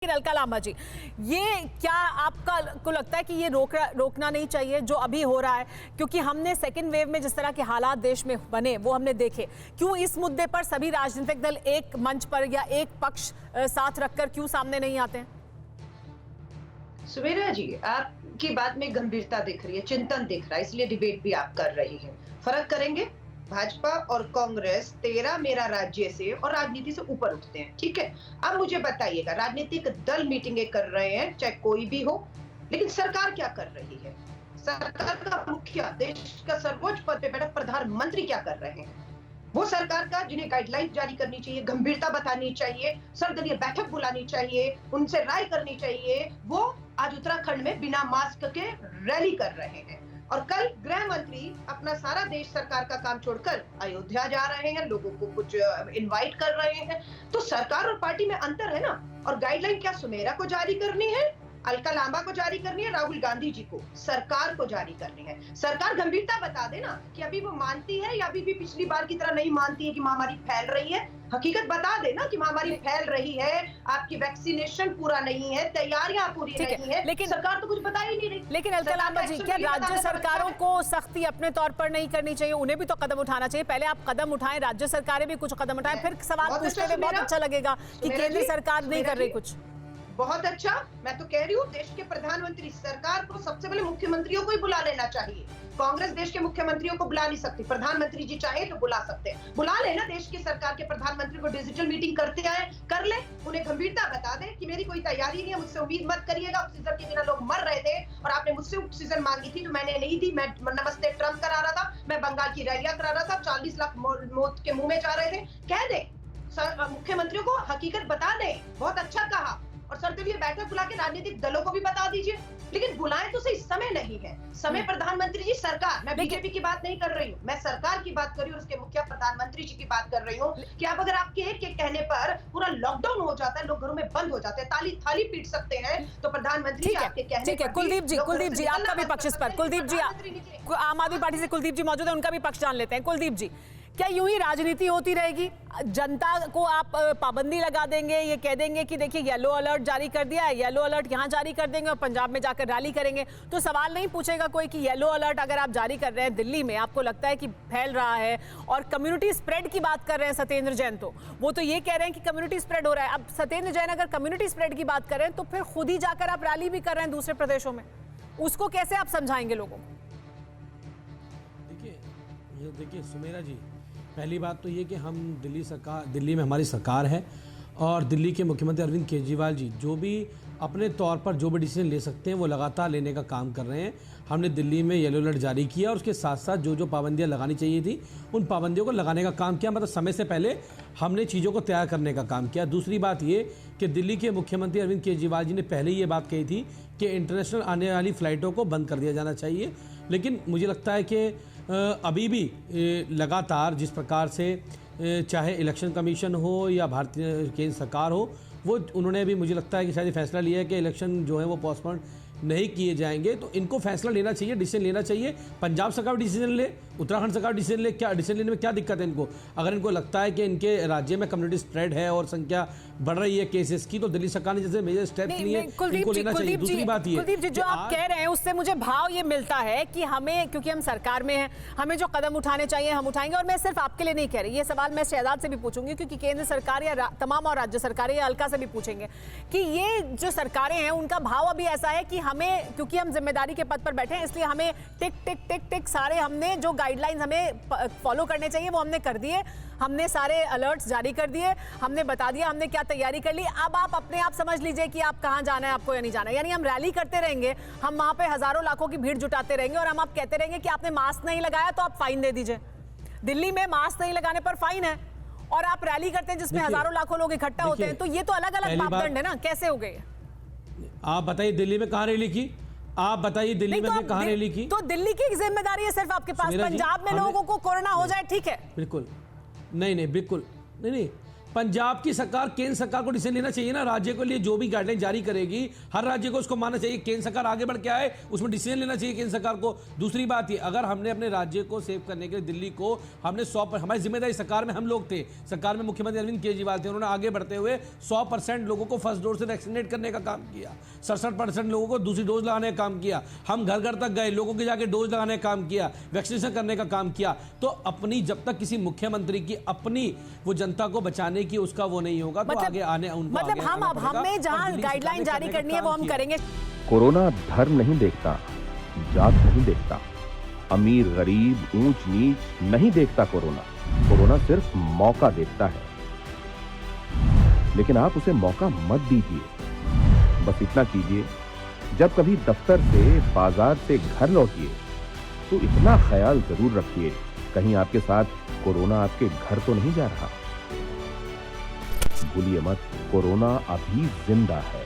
अलका लांबा जी, ये क्या आपका को लगता है कि ये रोकना नहीं चाहिए जो अभी हो रहा है? क्योंकि हमने सेकेंड वेव में जिस तरह के हालात देश में बने वो हमने देखे। क्यों इस मुद्दे पर सभी राजनीतिक दल एक मंच पर या एक पक्ष साथ रखकर क्यों सामने नहीं आते हैं? सुमेरा जी, आपकी बात में गंभीरता दिख रही है, चिंतन दिख रहा है, इसलिए डिबेट भी आप कर रही हैं। फर्क करेंगे, भाजपा और कांग्रेस तेरा मेरा राज्य से और राजनीति से ऊपर उठते हैं, ठीक है। अब मुझे बताइएगा, राजनीतिक दल मीटिंगें कर रहे हैं, चाहे कोई भी हो, लेकिन सरकार क्या कर रही है? सरकार का मुखिया, देश का सर्वोच्च पद पे बैठा प्रधानमंत्री क्या कर रहे हैं? वो सरकार का जिन्हें गाइडलाइन जारी करनी चाहिए, गंभीरता बतानी चाहिए, सर्वदलीय बैठक बुलानी चाहिए, उनसे राय करनी चाहिए, वो आज उत्तराखंड में बिना मास्क के रैली कर रहे हैं। और कल गृह मंत्री अपना सारा देश सरकार का काम छोड़कर अयोध्या जा रहे हैं, लोगों को कुछ इनवाइट कर रहे हैं। तो सरकार और पार्टी में अंतर है ना। और गाइडलाइन क्या सुमेरा को जारी करनी है, अलका लांबा को जारी करनी है, राहुल गांधी जी को, सरकार को जारी करनी है। सरकार गंभीरता बता देना कि अभी वो मानती है या अभी भी पिछली बार की तरह नहीं मानती है कि महामारी फैल रही है। हकीकत बता देना कि महामारी फैल रही है, आपकी वैक्सीनेशन पूरा नहीं है, तैयारियां पूरी नहीं है, लेकिन सरकार तो कुछ बता ही नहीं रही। लेकिन अलका लांबा जी, क्या राज्य सरकारों को सख्ती अपने तौर पर नहीं करनी चाहिए? उन्हें भी तो कदम उठाना चाहिए। पहले आप कदम उठाएं, राज्य सरकारें भी कुछ कदम उठाएं, फिर सवाल पूछने में बहुत अच्छा लगेगा कि केंद्र सरकार नहीं कर रही कुछ। बहुत अच्छा, मैं तो कह रही हूँ देश के प्रधानमंत्री, सरकार को सबसे पहले मुख्यमंत्रियों को ही बुला लेना चाहिए। कांग्रेस देश के मुख्यमंत्रियों को बुला नहीं सकती, प्रधानमंत्री जी चाहे तो बुला सकते हैं। बुला लेना देश की सरकार के प्रधानमंत्री को, डिजिटल मीटिंग करते आए, कर ले, उन्हें गंभीरता बता दे कि मेरी कोई तैयारी नहीं है, मुझसे उम्मीद मत करिएगा। ऑक्सीजन के बिना लोग मर रहे थे और आपने मुझसे ऑक्सीजन मांगी थी तो मैंने नहीं दी। मैं नमस्ते ट्रम्प करा रहा था, मैं बंगाल की रैलियां करा रहा था, 40 लाख मौत के मुंह में जा रहे थे। कह दे मुख्यमंत्रियों को, हकीकत बता दे। बहुत अच्छा कहा। और सर्वदलीय बैठक बुला के राजनीतिक दलों को भी बता दीजिए, लेकिन बुलाएं तो सही, समय नहीं है। समय प्रधानमंत्री जी, सरकार, मैं बीजेपी की बात नहीं कर रही हूँ, मैं सरकार की बात कर रही हूँ, उसके मुखिया प्रधानमंत्री जी की बात कर रही हूँ कि आप अगर आपके एक एक कहने पर पूरा लॉकडाउन हो जाता है, लोग घरों में बंद हो जाते हैं, ताली थाली पीट सकते हैं, तो प्रधानमंत्री आपके कहने पर। कुलदीप जी आपका भी पक्ष इस पर। कुलदीप जी, आम आदमी पार्टी से कुलदीप जी मौजूद है, उनका भी पक्ष जान लेते हैं। कुलदीप जी, क्या यूं ही राजनीति होती रहेगी? जनता को आप पाबंदी लगा देंगे, ये कह देंगे कि देखिए येलो अलर्ट जारी कर दिया है, येलो अलर्ट यहां जारी कर देंगे और पंजाब में जाकर रैली करेंगे, तो सवाल नहीं पूछेगा कोई कि येलो अलर्ट अगर आप जारी कर रहे हैं दिल्ली में, आपको लगता है कि फैल रहा है और कम्युनिटी स्प्रेड की बात कर रहे हैं सत्येंद्र जैन, तो वो तो ये कह रहे हैं कि कम्युनिटी स्प्रेड हो रहा है। अब सत्येंद्र जैन अगर कम्युनिटी स्प्रेड की बात कर रहे हैं तो फिर खुद ही जाकर आप रैली भी कर रहे हैं दूसरे प्रदेशों में, उसको कैसे आप समझाएंगे लोगों को? देखिए सुमेरा जी, पहली बात तो ये कि हम दिल्ली में हमारी सरकार है और दिल्ली के मुख्यमंत्री अरविंद केजरीवाल जी जो भी अपने तौर पर जो भी डिसीजन ले सकते हैं वो लगातार लेने का काम कर रहे हैं। हमने दिल्ली में येलो अलर्ट जारी किया और उसके साथ साथ जो जो पाबंदियां लगानी चाहिए थी उन पाबंदियों को लगाने का काम किया, मतलब समय से पहले हमने चीज़ों को तैयार करने का काम किया। दूसरी बात ये कि दिल्ली के मुख्यमंत्री अरविंद केजरीवाल जी ने पहले ये बात कही थी कि इंटरनेशनल आने वाली फ़्लाइटों को बंद कर दिया जाना चाहिए, लेकिन मुझे लगता है कि अभी भी लगातार जिस प्रकार से चाहे इलेक्शन कमीशन हो या भारतीय केंद्र सरकार हो, वो उन्होंने भी मुझे लगता है कि शायद ये फैसला लिया है कि इलेक्शन जो है वो पोस्टपोन नहीं किए जाएंगे, तो इनको फैसला लेना चाहिए, डिसीजन लेना चाहिए। पंजाब सरकार डिसीजन ले, उत्तराखंड सरकार डिसीजन ले, क्या डिसीजन लेने में क्या दिक्कत है इनको? अगर इनको लगता है कि इनके राज्य में कम्युनिटी स्प्रेड है और संख्या बढ़ रही है केसेस की, तो दिल्ली सरकार ने जैसे मेजर स्टेप्स लिए इनको लेना चाहिए। दूसरी बात ये, कुलदीप जी, जो आप कह रहे हैं उससे मुझे भाव ये मिलता है कि हमें, क्योंकि हम सरकार में हैं, हमें जो कदम उठाने चाहिए हम उठाएंगे। और मैं सिर्फ आपके लिए नहीं कह रही, ये सवाल मैं शहजाद से भी पूछूंगी, क्योंकि केंद्र सरकार या तमाम और राज्य सरकारें या अलका से भी पूछेंगे कि ये जो सरकारें हैं उनका भाव अभी ऐसा है कि हमें, क्योंकि हम जिम्मेदारी के पद पर बैठे हैं, इसलिए हमें टिक टिक टिक टिक सारे हमने जो गाइडलाइंस हमें फॉलो करने चाहिए वो हमने कर दिए, हमने सारे अलर्ट्स जारी कर दिए, हमने बता दिया हमने क्या तैयारी कर ली। अब आप अपने आप समझ लीजिए कि आप कहां जाना है आपको या नहीं जाना है। यानी हम रैली करते रहेंगे, हम वहां पे हजारों लाखों की भीड़ जुटाते रहेंगे और हम आप कहते रहेंगे कि आपने मास्क नहीं लगाया तो आप फाइन दे दीजिए। दिल्ली में मास्क नहीं लगाने पर फाइन है और आप रैली करते हैं जिसमें हजारों लाखों लोग इकट्ठा होते हैं, तो ये तो अलग अलग मापदंड है ना, कैसे हो गए? आप बताइए दिल्ली में कहां रैली की? आप बताइए दिल्ली में कहां रैली की? तो दिल्ली की जिम्मेदारी है सिर्फ आपके पास। पंजाब में लोगों को कोरोना हो जाए, ठीक है, बिल्कुल नहीं, बिल्कुल नहीं, पंजाब की सरकार, केंद्र सरकार को डिसीजन लेना चाहिए ना। राज्य के लिए जो भी गाइडलाइन जारी करेगी, हर राज्य को उसको मानना चाहिए। केंद्र सरकार आगे बढ़ के आए, उसमें डिसीजन लेना चाहिए केंद्र सरकार को। दूसरी बात ये, अगर हमने अपने राज्य को सेव करने के लिए दिल्ली को हमने 100%, हमारी जिम्मेदारी, सरकार में हम लोग थे, सरकार में मुख्यमंत्री अरविंद केजरीवाल थे, उन्होंने आगे बढ़ते हुए 100% लोगों को फर्स्ट डोज से वैक्सीनेट करने का काम किया, 67% लोगों को दूसरी डोज लगाने का काम किया, हम घर घर तक गए, लोगों के जाके डोज लगाने का काम किया, वैक्सीनेशन करने का काम किया। तो अपनी, जब तक किसी मुख्यमंत्री की अपनी वो जनता को बचाने की उसका वो नहीं होगा, तो आगे आने उनको मतलब आगे हम आना अब पड़ेगा। हमें जहां और दिल्ली गाइडलाइन सरकार जारी ने करने का करनी है वो काम हम किया। करेंगे। कोरोना धर्म नहीं देखता, जात नहीं देखता, अमीर गरीब ऊंच नीच नहीं देखता। कोरोना सिर्फ मौका देखता है, लेकिन आप उसे मौका मत दीजिए। बस इतना कीजिए, जब कभी दफ्तर से, बाजार से घर लौटिए तो इतना ख्याल जरूर रखिए, कहीं आपके साथ कोरोना आपके घर तो नहीं जा रहा। भूलिए मत, कोरोना अभी जिंदा है।